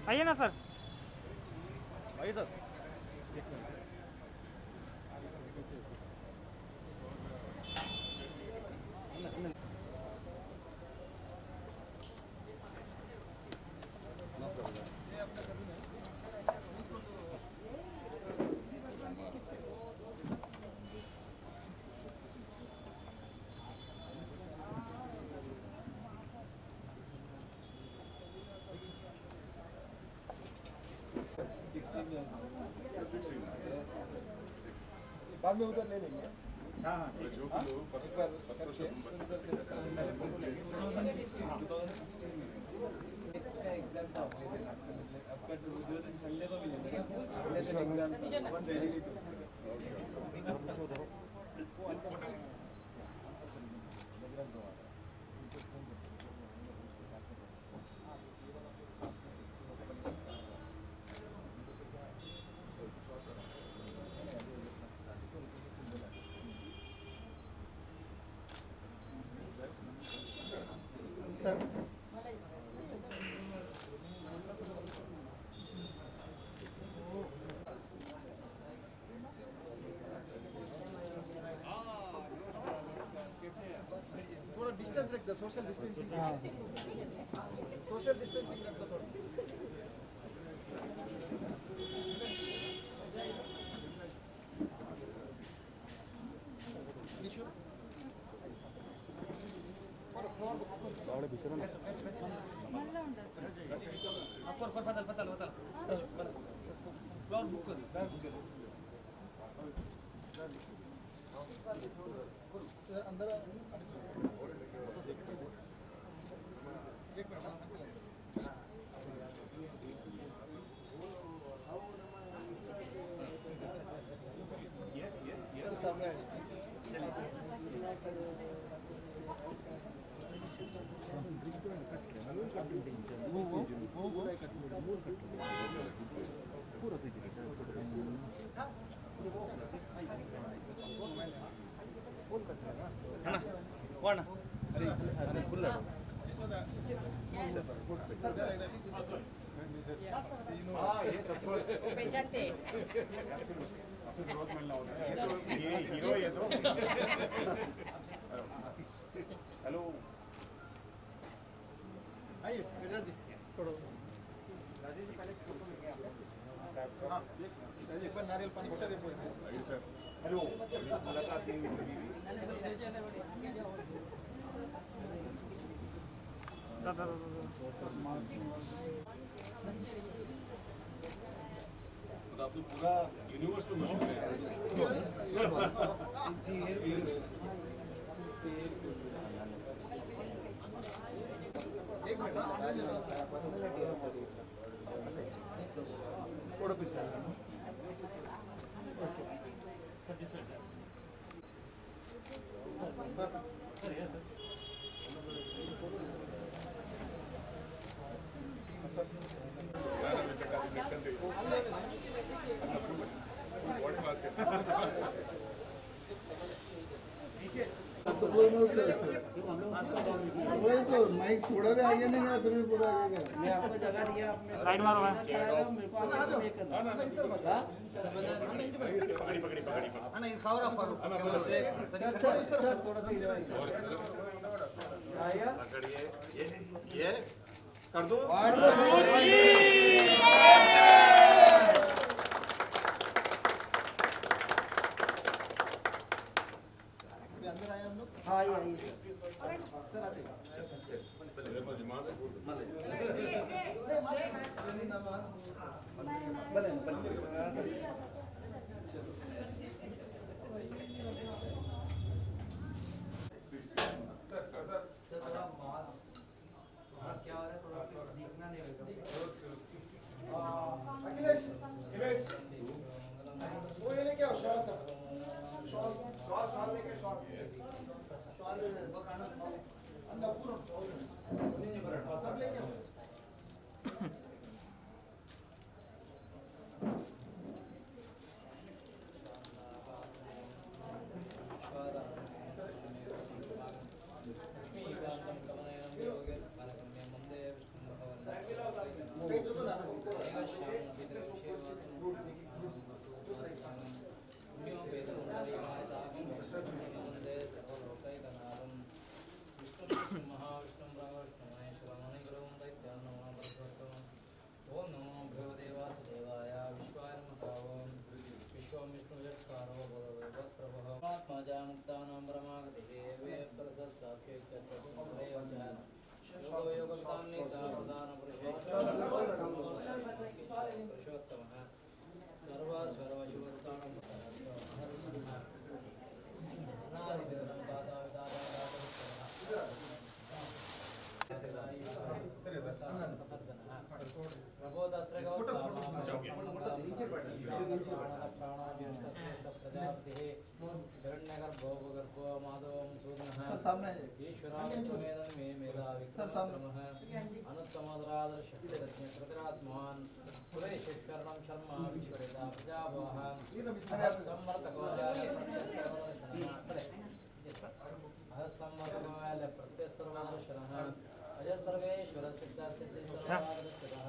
आइए ना सर। आइए सर। बाद में उधर ले लेंगे। हाँ हाँ एक बार करके उधर से एग्जाम था आपका संडे को भी थोड़ा डिस्टेंस रख दो, सोशल डिस्टेंसिंग रख दो थोड़ा। फ्लोर बुक कर अंदर एक मिनट सामने हेलो आइए गजराज जी थोड़ा राजेश जी पहले फोटो लेंगे आप। हाँ एक बार नारियल पानी घोटा देखो सर। हेलो मुलाकात नहीं हुई कभी भी। तो आप तो पूरा यूनिवर्स में मशहूर है। एक मिनट थोड़ा पीछे वही तो माइक थोड़ा भी आगे नहीं गया फिर भी पूरा आगे गया। मैं आपको जगह दिया आपने साइड मारो भाई। खड़ा था मेरे को आगे में करना नहीं खाओ रहा फारूक सर थोड़ा सा इधर आइए ये कर दो। अंदर आए हम लोग। हाँ आइए सर आते सर थोड़ा मास्क क्या हो रहा है थोड़ा दिखना नहीं होगा अखिलेश वो ये लेके आओ शॉल सर। शॉल लेके शॉल अंदर पूरा सब लेके आओ। वन्दे सर्वलोकैकनाथं विष्णुं महाविष्णुं ब्रह्मविष्णुमहेश्वरमणिगुरुं दैत्यान्नमः परमेश्वरम् ॐ नमो भगवते वासुदेवाय विश्वाय नमः विश्वं विष्णुजट्कारो भगवत्प्रभः आत्माजा मुक्तानां ब्रह्मागतिः वेदप्रदसाख्येत्यत्रयोगविदानपुरुषे पुरुषोत्तमः सर्वस्वरवशुभस्थानं अनुत्तमोदरादर्शक्तिरत्न सुरेशेश्वरणं शर्मा विश्वरेता प्रजावाहं सम्मतकोवाल प्रत्यसर्वदर्शनः अज सर्वेश्वर सिद्ध सिद्धि सर्वादर्शनः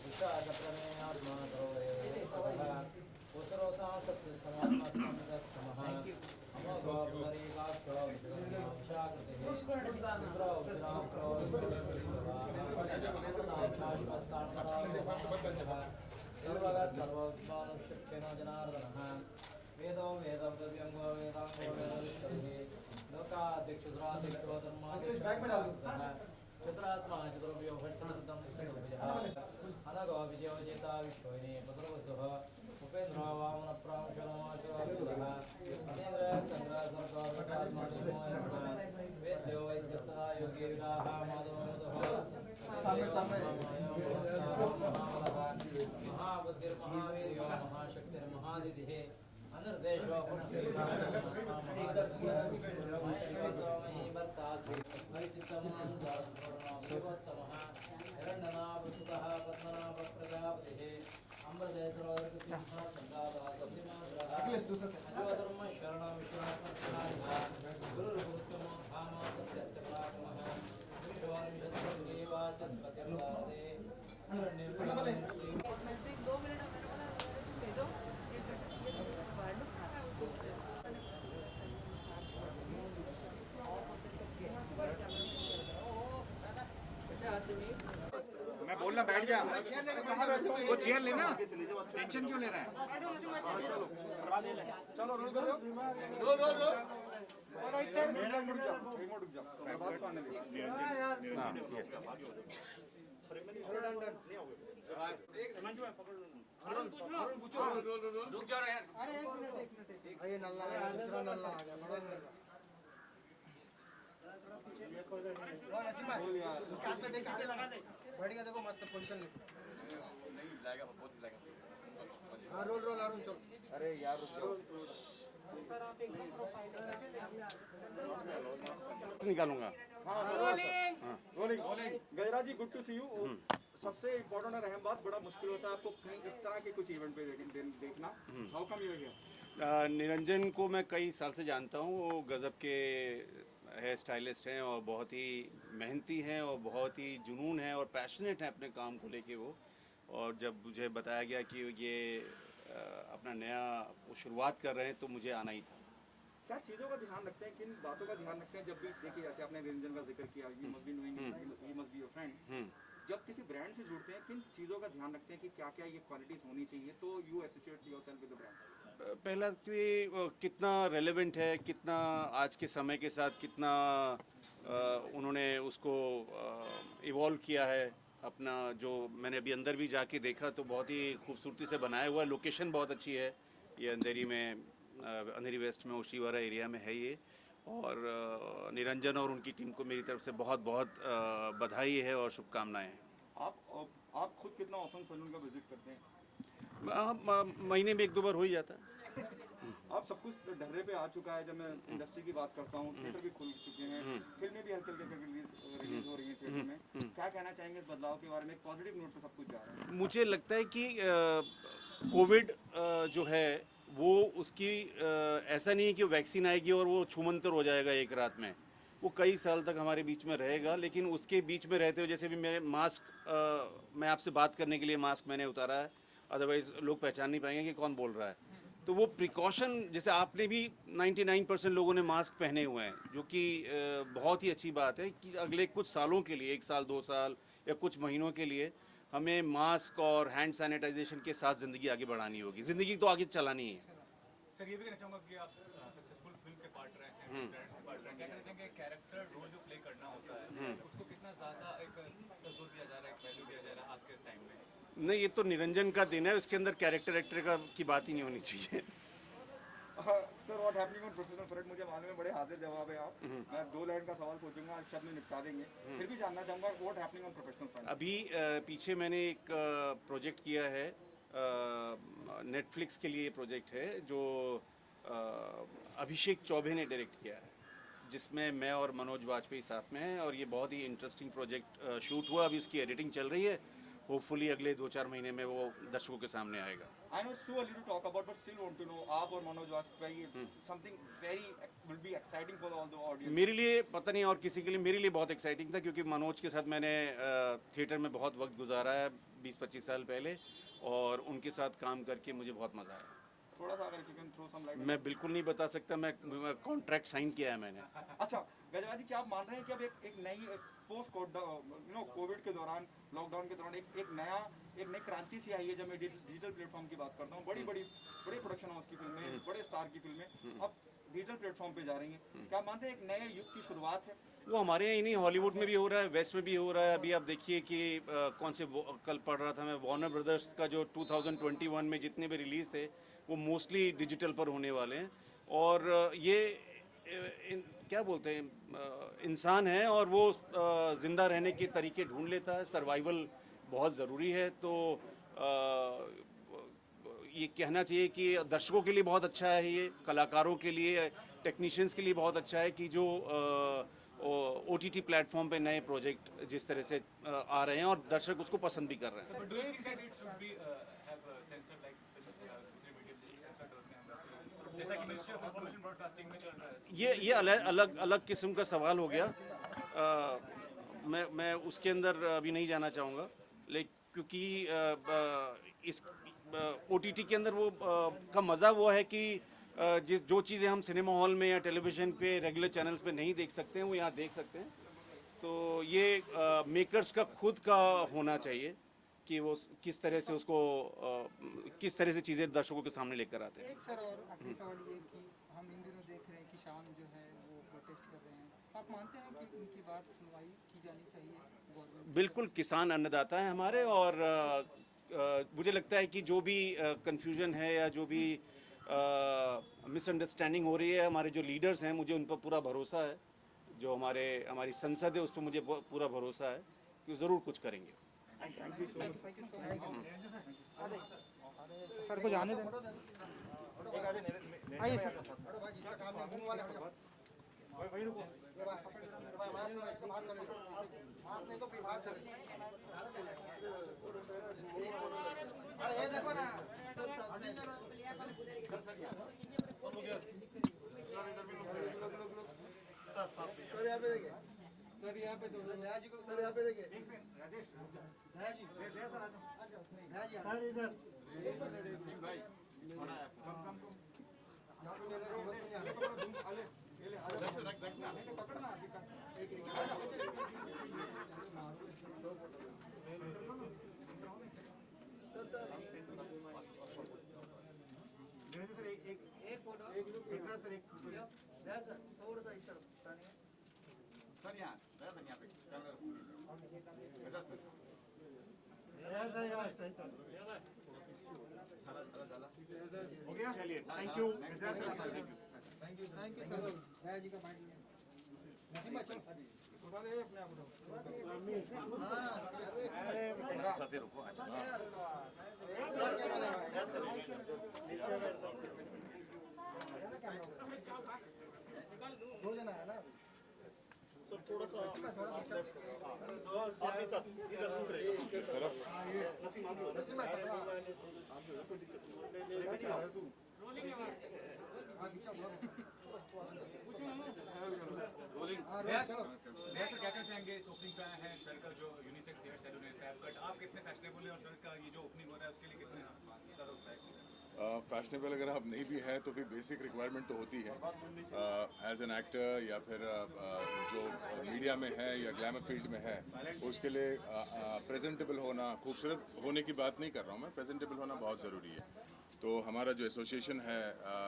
विशाखप्रमेयात्मा सर्वदेवः उसरोसा सत्य समात्मा समित समः अमोघो पुरीकाक्षो विशाखतिः सर्वगा सर्वोत्मानुष्यक्षेण जनार्दनः वेदो वेदव्यंगो वेदांगो वेदविष्टभिः लोकाध्यक्षुराध्यक्षो धर्माध्यक्षः चतुरात्मा चतुर्भ्यो भट्टनन्तं विष्णुभुजः अनघो विजयोजिता विश्वैने पद्रवसुः उपेन्द्रो वामनप्रांशरमाचुरः अतीन्द्र संग्रह सर्गोत्मात्मा वेद्यो वैद्यसदा योगी विराह माधवमुदः महाबुद्धिर्महावीर्यो महाशक्तिर्महादितिः अनिर्देशो पुनर्देशोत्तमः हिरण्यनाभसुतः पद्मनाभ प्रजापतिः अम्बरजय सर्वधर्म शरणं विश्वनाथः गुरुर्भूत्तमो धाम सत्यत्यपराक्रमः विश्वनिषत्सर्गेवाचस्पतिर्भारते मैं बोलना बैठ जा वो चेयर लेना टेंशन क्यों ले रहा है चलो रोल करो रोल राइट सर रुक जाओ बात को आने दे हां रुक जा यार अरे एक मिनट ये नल्ला आ गया बड़ा बैठ गया देखो मस्त पोजीशन ले नहीं लगेगा बहुत लगेगा हां रोल रोल अरुण चल अरे यार रुक सर आप एकदम प्रोफाइल निकालूंगा हां rolling Gajraj ji good to see you सबसे इम्पोर्टेंट और अहम बात बड़ा मुश्किल होता है आपको कहीं इस तरह के कुछ इवेंट पे देखना how come you here Niranjan को मैं कई साल से जानता हूँ। वो गज़ब के हेयर स्टाइलिस्ट हैं और बहुत ही मेहनती हैं और बहुत ही जुनून है और पैशनेट हैं अपने काम को लेके वो। और जब मुझे बताया गया कि ये अपना नया वो शुरुआत कर रहे हैं तो मुझे आना ही था। क्या चीज़ों का ध्यान रखते हैं, किन बातों का ध्यान रखते हैं जब भी देखिए जैसे आपने निरंजन का जिक्र किया you must be knowing he must be your friend, जब किसी ब्रांड से जुड़ते हैं किन चीज़ों का ध्यान रखते हैं कि क्या क्या ये क्वालिटीज़ होनी चाहिए तो you associate yourself with the brand? पहला कि कितना रेलेवेंट है, कितना आज के समय के साथ कितना उन्होंने उसको इवॉल्व किया है अपना। जो मैंने अभी अंदर भी जाके देखा तो बहुत ही खूबसूरती से बनाया हुआ, लोकेशन बहुत अच्छी है। ये अंधेरी में अंधेरी वेस्ट में ओशीवारा एरिया में है ये। और निरंजन और उनकी टीम को मेरी तरफ से बहुत बहुत बधाई है और शुभकामनाएं हैं। आप खुद कितना ऑफन सैलून का विजिट करते हैं? महीने में 1-2 बार हो ही जाता है। आप सब कुछ ढर्रे पे आ चुका है। जब मैं इंडस्ट्री की बात करता हूँ, थिएटर भी खुल चुके हैं, फिल्में भी हल्के हल्के रिलीज हो रही हैं थिएटर में। क्या कहना चाहेंगे इस बदलाव के बारे में? पॉजिटिव नोट पे सब कुछ जा रहा है। मुझे लगता है कि कोविड जो है वो उसकी ऐसा नहीं है कि वैक्सीन आएगी और वो छूमंतर हो जाएगा एक रात में। वो कई साल तक हमारे बीच में रहेगा। लेकिन उसके बीच में रहते हुए जैसे भी मेरे मास्क मैं आपसे बात करने के लिए मास्क मैंने उतारा है, अदरवाइज़ लोग पहचान नहीं पाएंगे कि कौन बोल रहा है। तो वो प्रिकॉशन, जैसे आपने भी 99% लोगों ने मास्क पहने हुए हैं, जो कि बहुत ही अच्छी बात है कि अगले कुछ सालों के लिए, 1 साल 2 साल या कुछ महीनों के लिए हमें मास्क और हैंड सैनिटाइजेशन के साथ ज़िंदगी आगे बढ़ानी होगी। ज़िंदगी तो आगे चलानी है। सर ये भी कहना चाहूँगा कि आप सक्सेसफुल फिल्म के पार्ट रहे हैं, ब्रांड्स के पार्ट रहे हैं, क्या कहना चाहेंगे कैरेक्टर रोल जो प्ले करना होता है उसको कितना ज़्यादा एक जोर दिया जा रहा है, एक वैल्यू दिया जा रहा है आज के टाइम में? नहीं, ये तो निरंजन का दिन है, उसके अंदर कैरेक्टर एक्टर का की बात ही नहीं होनी चाहिए। Sir what happening on professional front, मुझे मालूम है बड़े हाजिर जवाब है आप। मैं 2 लाइन का सवाल पूछूंगा, आज शब्द में निपटा देंगे। फिर भी जानना चाहूंगा what happening on professional front. अभी पीछे मैंने एक प्रोजेक्ट किया है, नेटफ्लिक्स के लिए प्रोजेक्ट है जो अभिषेक चौबे ने डायरेक्ट किया है, जिसमें मैं और मनोज वाजपेयी साथ में हैं, और ये बहुत ही इंटरेस्टिंग प्रोजेक्ट शूट हुआ, अभी उसकी एडिटिंग चल रही है। होपफुली अगले 2-4 महीने में वो दर्शकों के सामने आएगा। I know it's too early to talk about, but still want to know, आप और Manoj Vajpayee, something very will be exciting for all the audience. मेरे लिए पता नहीं और किसी के लिए, मेरे लिए बहुत एक्साइटिंग था, क्योंकि मनोज के साथ मैंने थिएटर में बहुत वक्त गुजारा है 20-25 साल पहले, और उनके साथ काम करके मुझे बहुत मज़ा आया। थोड़ा सा अगर you can throw some light. मैं बिल्कुल नहीं बता सकता, मैं कॉन्ट्रैक्ट साइन किया है मैंने। अच्छा गजराज जी, क्या आप मान रहे हैं कि अब एक नई पोस्ट कोविड के दौरान, लॉकडाउन के दौरान एक नई क्रांति सी आई है, जब मैं डिजिटल प्लेटफॉर्म की बात करता हूँ, बड़े प्रोडक्शन हाउस की फिल्में, बड़े स्टार की फिल्में अब डिजिटल प्लेटफॉर्म पे जा रही हैं, क्या आप मानते हैं एक नए युग की शुरुआत है? वो हमारे यहाँ ही नहीं, हॉलीवुड में भी हो रहा है, वेस्ट में भी हो रहा है। अभी आप देखिए कि कौन से कल पढ़ रहा था मैं, वार्नर ब्रदर्स का जो 2021 में जितने भी रिलीज़ थे वो मोस्टली डिजिटल पर होने वाले हैं। और ये क्या बोलते हैं, इंसान है और वो ज़िंदा रहने के तरीके ढूंढ लेता है, सर्वाइवल बहुत ज़रूरी है। तो ये कहना चाहिए कि दर्शकों के लिए बहुत अच्छा है, ये कलाकारों के लिए, टेक्नीशियंस के लिए बहुत अच्छा है कि जो OTT प्लेटफॉर्म पे नए प्रोजेक्ट जिस तरह से आ रहे हैं और दर्शक उसको पसंद भी कर रहे हैं। But do you think that it should be have censored like दूसरे मीडियम से censored होते हैं वैसे, जैसा कि मिनिस्ट्री ऑफ इंफॉर्मेशन ब्रॉडकास्टिंग में चल रहा है? ये अलग किस्म का सवाल हो गया। मैं उसके अंदर अभी नहीं जाना चाहूँगा, लेकिन क्योंकि इस OTT के अंदर वो का मज़ा वो है कि जो चीज़ें हम सिनेमा हॉल में या टेलीविज़न पे रेगुलर चैनल्स पे नहीं देख सकते हैं, वो यहाँ देख सकते हैं। तो ये मेकर्स का खुद का होना चाहिए कि वो किस तरह से उसको किस तरह से चीज़ें दर्शकों के सामने लेकर आते हैं। एक सर और आखिरी सवाल ये कि हम इन दिनों देख रहे हैं कि शाम जो है वो प्रोटेस्ट कर रहे हैं, आप मानते हैं कि उनकी बात सुनवाई की जानी चाहिए गवर्नमेंट? बिल्कुल, किसान अन्नदाता है हमारे, और मुझे लगता है कि जो भी कन्फ्यूजन है या जो भी मिसअंडरस्टैंडिंग हो रही है, हमारे जो लीडर्स हैं, मुझे उन पर पूरा भरोसा है, जो हमारी संसद है उस पर मुझे पूरा भरोसा है कि ज़रूर कुछ करेंगे। सर को जाने दें, आइए सर। अरे देखो ना सर, यहाँ पे देखिए सर, यहाँ पे नया जी को सर, यहाँ पे देखिए नया जी, नया जी सर इधर सिंह भाई एक फोटो सर, एक सर थोड़ा सा इस तरफ सर, यहाँ पे कैमरा हो गया, चलिए, thank you. Thank you sir. नया जी का बाइट लिया। नसीम भाई चलो उठा ले अपने आप उठाओ। साथी रुको। दो जना है ना थोड़ा सा भैया सर क्या कहना चाहेंगे, इस ओपनिंग पे आए हैं, सर का जो यूनिसेक्स हेयर सैलून है टैप कट, आप कितने फैशनेबल हैं और सर का ये जो ओपनिंग हो रहा है उसके लिए कितने उत्साहित हैं? फैशनेबल अगर आप नहीं भी हैं तो फिर बेसिक रिक्वायरमेंट तो होती है एज एन एक्टर या फिर जो मीडिया में है या ग्लैमर फील्ड में है उसके लिए प्रेजेंटेबल होना, खूबसूरत होने की बात नहीं कर रहा हूँ मैं, प्रेजेंटेबल होना बहुत ज़रूरी है। तो हमारा जो एसोसिएशन है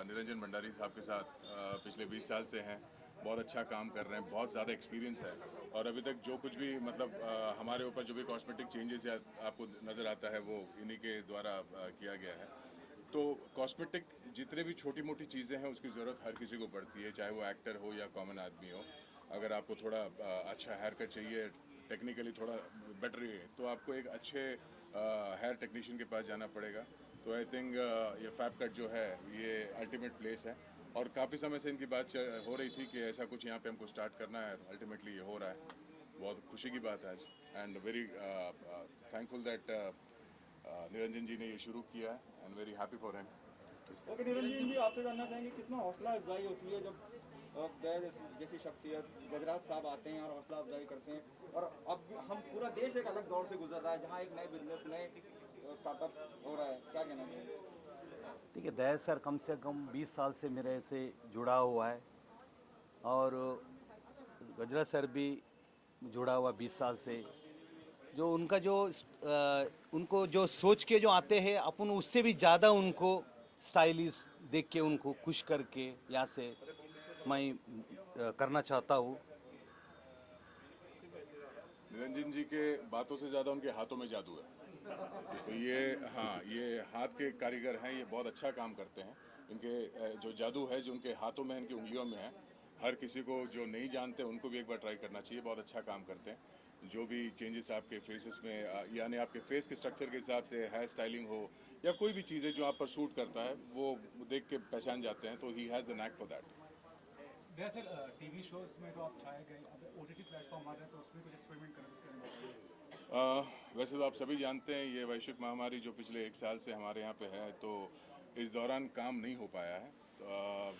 निरंजन भंडारी साहब के साथ पिछले 20 साल से हैं, बहुत अच्छा काम कर रहे हैं, बहुत ज़्यादा एक्सपीरियंस है और अभी तक जो कुछ भी मतलब हमारे ऊपर जो भी कॉस्मेटिक चेंजेस या आपको नज़र आता है वो इन्हीं के द्वारा किया गया है। तो कॉस्मेटिक जितने भी छोटी मोटी चीज़ें हैं उसकी ज़रूरत हर किसी को पड़ती है, चाहे वो एक्टर हो या कॉमन आदमी हो। अगर आपको थोड़ा अच्छा हेयर कट चाहिए, टेक्निकली थोड़ा बेटर है, तो आपको एक अच्छे हेयर टेक्नीशियन के पास जाना पड़ेगा। तो आई थिंक ये फैब कट जो है ये अल्टीमेट प्लेस है और काफ़ी समय से इनकी बात हो रही थी कि ऐसा कुछ यहाँ पे हमको स्टार्ट करना है, अल्टीमेटली ये हो रहा है। बहुत खुशी की बात है आज and very thankful that Niranjan ji ने ये शुरू किया है and very happy for him. Okay Niranjan ji, आपसे जानना चाहेंगे कितना हौसला अफजाई होती है जब जैसी शख्सियत गजराज साहब आते हैं और हौसला अफजाई करते हैं। और अब हम पूरा देश एक अलग दौर से गुजर रहा है जहाँ एक नए बिजनेस नए स्टार्टअप हो रहा है, क्या कहना चाहिए? देखिए दया सर कम से कम 20 साल से मेरे से जुड़ा हुआ है और गजरा सर भी जुड़ा हुआ 20 साल से। जो उनका जो उनको जो सोच के जो आते हैं अपन उससे भी ज़्यादा उनको स्टाइलिश देख के उनको खुश करके यहाँ से मैं करना चाहता हूँ। निरंजन जी के बातों से ज़्यादा उनके हाथों में जादू है। तो ये हाँ, ये हाथ के कारीगर हैं, ये बहुत अच्छा काम करते हैं। इनके जो जादू है जो उनके हाथों में, इनकी उंगलियों में है, हर किसी को जो नहीं जानते उनको भी एक बार ट्राई करना चाहिए। बहुत अच्छा काम करते हैं। जो भी चेंजेस आपके फेसेस में यानी आपके फेस के स्ट्रक्चर के हिसाब से हेयर स्टाइलिंग हो या कोई भी चीज़ें जो आप पर सूट करता है वो देख के पहचान जाते हैं। तो he has the knack for that. Sir TV shows में तो आप छाए गए, अब ओटीटी प्लेटफॉर्म आ रहे हैं तो उसमें कुछ एक्सपेरिमेंट करें उसके अंदर? वैसे तो आप सभी जानते हैं ये वैश्विक महामारी जो पिछले 1 साल से हमारे यहाँ पे है, तो इस दौरान काम नहीं हो पाया है। तो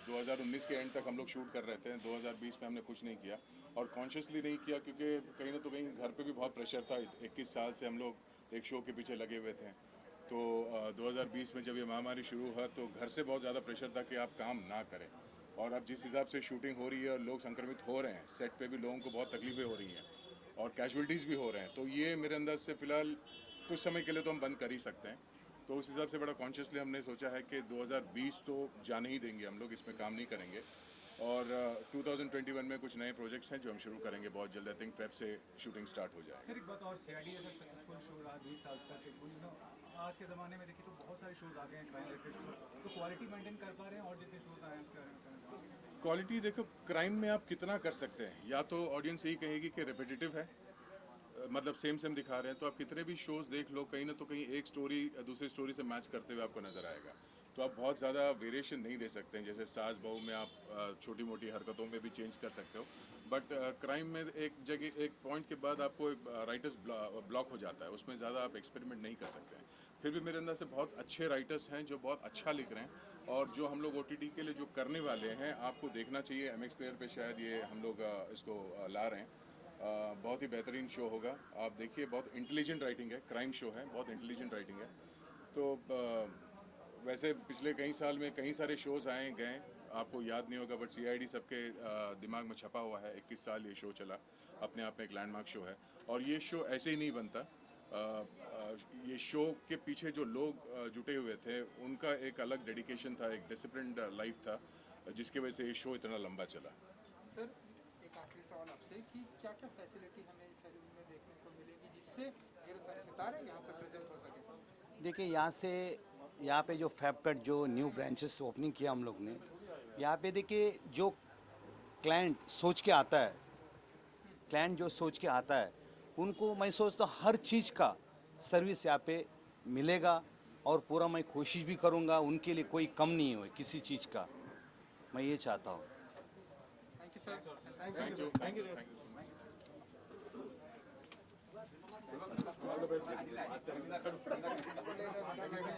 2019 के एंड तक हम लोग शूट कर रहे थे, 2020 में हमने कुछ नहीं किया और कॉन्शियसली नहीं किया क्योंकि कहीं ना तो कहीं घर पे भी बहुत प्रेशर था। 21 साल से हम लोग एक शो के पीछे लगे हुए थे। तो 2020 में जब ये महामारी शुरू हुआ तो घर से बहुत ज़्यादा प्रेशर था कि आप काम ना करें। और अब जिस हिसाब से शूटिंग हो रही है और लोग संक्रमित हो रहे हैं, सेट पे भी लोगों को बहुत तकलीफें हो रही हैं और कैजुअलिटीज़ भी हो रहे हैं, तो ये मेरे अंदाज से फ़िलहाल कुछ समय के लिए तो हम बंद कर ही सकते हैं। तो उस हिसाब से बड़ा कॉन्शियसली हमने सोचा है कि 2020 तो जाने ही देंगे हम लोग, इसमें काम नहीं करेंगे। और 2021 में कुछ नए प्रोजेक्ट्स हैं जो हम शुरू करेंगे बहुत जल्द। आई थिंक फेब से शूटिंग स्टार्ट हो जाएगी। सर एक बात और, सीआईडी जैसा सक्सेसफुल शो रहा 20 साल तक, आज के ज़माने में देखिए तो बहुत सारे शोज आ गए हैं क्राइम रिलेटेड, तो क्वालिटी मेंटेन कर पा रहे हैं और जितने शोज आए हैं उसके बारे में? क्वालिटी देखो, क्राइम में आप कितना कर सकते हैं, या तो ऑडियंस यही कहेगी कि रिपीटेटिव है, मतलब सेम दिखा रहे हैं, तो आप कितने भी शोज देख लो कहीं ना तो कहीं एक स्टोरी दूसरी स्टोरी से मैच करते हुए आपको नजर आएगा। तो आप बहुत ज़्यादा वेरिएशन नहीं दे सकते हैं। जैसे सास बहू में आप छोटी मोटी हरकतों में भी चेंज कर सकते हो, बट क्राइम में एक जगह एक पॉइंट के बाद आपको राइटर्स ब्लॉक हो जाता है, उसमें ज़्यादा आप एक्सपेरिमेंट नहीं कर सकते हैं। फिर भी मेरे अंदर से बहुत अच्छे राइटर्स हैं जो बहुत अच्छा लिख रहे हैं और जो हम लोग OTT के लिए जो करने वाले हैं आपको देखना चाहिए। MX प्लेयर पे शायद ये हम लोग इसको ला रहे हैं। बहुत ही बेहतरीन शो होगा, आप देखिए। बहुत इंटेलिजेंट राइटिंग है, क्राइम शो है, बहुत इंटेलिजेंट राइटिंग है। तो वैसे पिछले कई साल में कई सारे शोज़ आए गए, आपको याद नहीं होगा, बट CID सबके दिमाग में छपा हुआ है। 21 साल ये शो चला, अपने आप में एक लैंडमार्क शो है। और ये शो ऐसे ही नहीं बनता। ये शो के पीछे जो लोग जुटे हुए थे उनका एक अलग डेडिकेशन था, एक डिसिप्लिन्ड लाइफ था, जिसकी वजह से ये शो इतना लंबा चला। सर एक आखिरी सवाल आपसे कि क्या क्या फैसिलिटी हमें इस सैलून में देखने को मिलेगी जिससे ये सारे सितारे यहाँ पर प्रेजेंट हो सके? देखिए यहाँ पे जो फैब कट जो न्यू ब्रांचेस ओपनिंग किया हम लोग ने, यहाँ पे देखिए जो क्लाइंट सोच के आता है, क्लाइंट जो सोच के आता है उनको मैं सोचता हूँ हर चीज़ का सर्विस यहाँ पे मिलेगा और पूरा मैं कोशिश भी करूँगा उनके लिए कोई कम नहीं हो किसी चीज़ का, मैं ये चाहता हूँ। Thank you sir. Thank you, thank you, thank you so much.